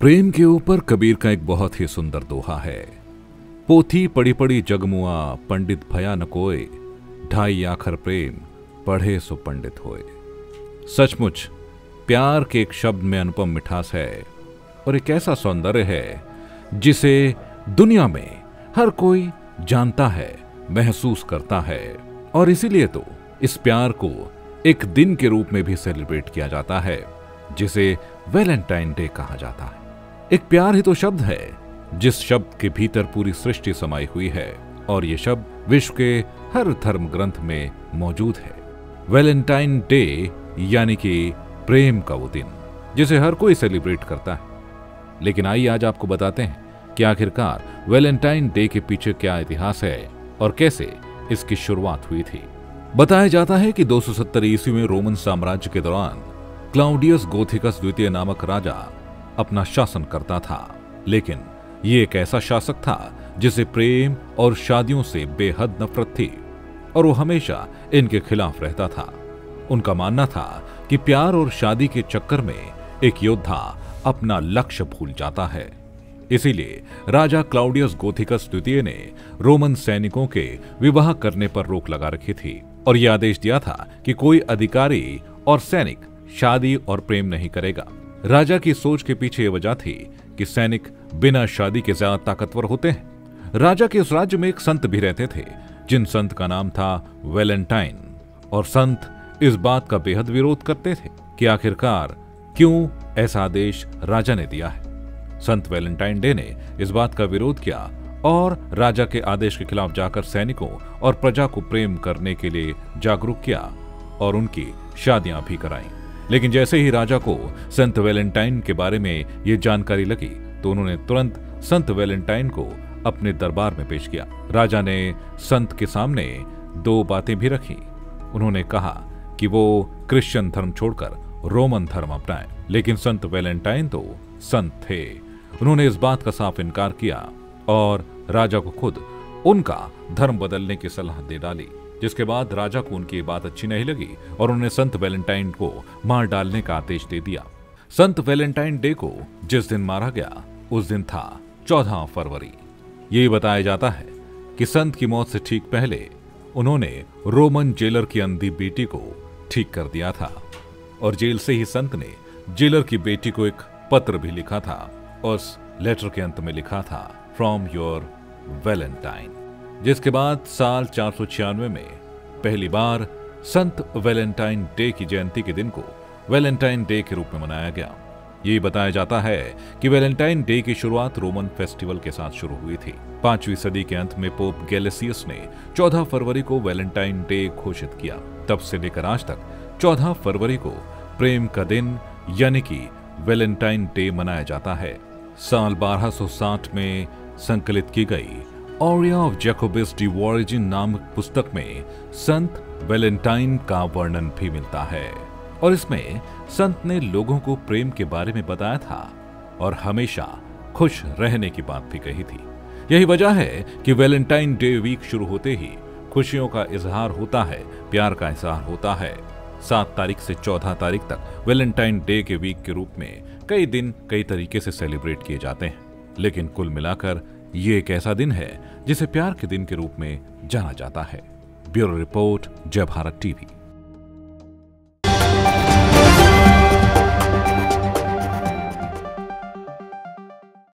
प्रेम के ऊपर कबीर का एक बहुत ही सुंदर दोहा है। पोथी पड़ी पड़ी जगमुआ, पंडित भया न कोय, ढाई आखर प्रेम, पढ़े सो पंडित होए। सचमुच प्यार के एक शब्द में अनुपम मिठास है और एक ऐसा सौंदर्य है जिसे दुनिया में हर कोई जानता है, महसूस करता है। और इसीलिए तो इस प्यार को एक दिन के रूप में भी सेलिब्रेट किया जाता है, जिसे वैलेंटाइन डे कहा जाता है। एक प्यार ही तो शब्द है जिस शब्द के भीतर पूरी सृष्टि समाई हुई है, और ये शब्द विश्व के हर धर्म ग्रंथ में मौजूद है। वैलेंटाइन डे यानी कि प्रेम का वो दिन जिसे हर कोई सेलिब्रेट करता है। लेकिन आइए आज आपको बताते हैं कि आखिरकार वैलेंटाइन डे के पीछे क्या इतिहास है और कैसे इसकी शुरुआत हुई थी। बताया जाता है कि 270 ईस्वी में रोमन साम्राज्य के दौरान क्लाउडियस गोथिकस द्वितीय नामक राजा अपना शासन करता था। लेकिन ये एक ऐसा शासक था जिसे प्रेम और शादियों से बेहद नफरत थी और वो हमेशा इनके खिलाफ रहता था। उनका मानना था कि प्यार और शादी के चक्कर में एक योद्धा अपना लक्ष्य भूल जाता है। इसीलिए राजा क्लाउडियस गोथिकस द्वितीय ने रोमन सैनिकों के विवाह करने पर रोक लगा रखी थी और यह आदेश दिया था कि कोई अधिकारी और सैनिक शादी और प्रेम नहीं करेगा। राजा की सोच के पीछे यह वजह थी कि सैनिक बिना शादी के ज्यादा ताकतवर होते हैं। राजा के उस राज्य में एक संत भी रहते थे जिन संत का नाम था वैलेंटाइन, और संत इस बात का बेहद विरोध करते थे कि आखिरकार क्यों ऐसा आदेश राजा ने दिया है। संत वैलेंटाइन डे ने इस बात का विरोध किया और राजा के आदेश के खिलाफ जाकर सैनिकों और प्रजा को प्रेम करने के लिए जागरूक किया और उनकी शादियां भी कराईं। लेकिन जैसे ही राजा को संत वैलेंटाइन के बारे में यह जानकारी लगी तो उन्होंने तुरंत संत वैलेंटाइन को अपने दरबार में पेश किया। राजा ने संत के सामने दो बातें भी रखी। उन्होंने कहा कि वो क्रिश्चियन धर्म छोड़कर रोमन धर्म अपनाएं, लेकिन संत वैलेंटाइन तो संत थे। उन्होंने इस बात का साफ इनकार किया और राजा को खुद उनका धर्म बदलने की सलाह दे डाली, जिसके बाद राजा को उनकी बात अच्छी नहीं लगी और उन्होंने संत वैलेंटाइन को मार डालने का आदेश दे दिया। संत वैलेंटाइन डे को जिस दिन मारा गया उस दिन था 14 फरवरी। ये बताया जाता है कि संत की मौत से ठीक पहले उन्होंने रोमन जेलर की अंधी बेटी को ठीक कर दिया था और जेल से ही संत ने जेलर की बेटी को एक पत्र भी लिखा था और उस लेटर के अंत में लिखा था फ्रॉम योर वैलेंटाइन, जिसके बाद साल 496 में पहली बार संत वैलेंटाइन डे की जयंती के दिन को वैलेंटाइन डे के रूप में मनाया गया। ये बताया जाता है कि वैलेंटाइन डे की शुरुआत रोमन फेस्टिवल के साथ शुरू हुई थी। 5वीं सदी के अंत में पोप गैलेसियस ने 14 फरवरी को वैलेंटाइन डे घोषित किया। तब से लेकर आज तक 14 फरवरी को प्रेम का दिन यानी कि वैलेंटाइन डे मनाया जाता है। साल 1260 में संकलित की गई ऑरिया ऑफ जैकोबिस डी वॉरिजिन नामक पुस्तक में संत वैलेंटाइन का वर्णन भी मिलता है और इसमें संत ने लोगों को प्रेम के बारे में बताया था और हमेशा खुश रहने की बात भी कही थी। यही वजह है कि वैलेंटाइन डे वीक शुरू होते ही खुशियों का इजहार होता है, प्यार का इजहार होता है। 7 तारीख से 14 तारीख तक वैलेंटाइन डे के वीक के रूप में कई दिन कई तरीके से सेलिब्रेट किए जाते हैं, लेकिन कुल मिलाकर ये एक ऐसा दिन है जिसे प्यार के दिन के रूप में जाना जाता है। ब्यूरो रिपोर्ट, जय भारत टीवी।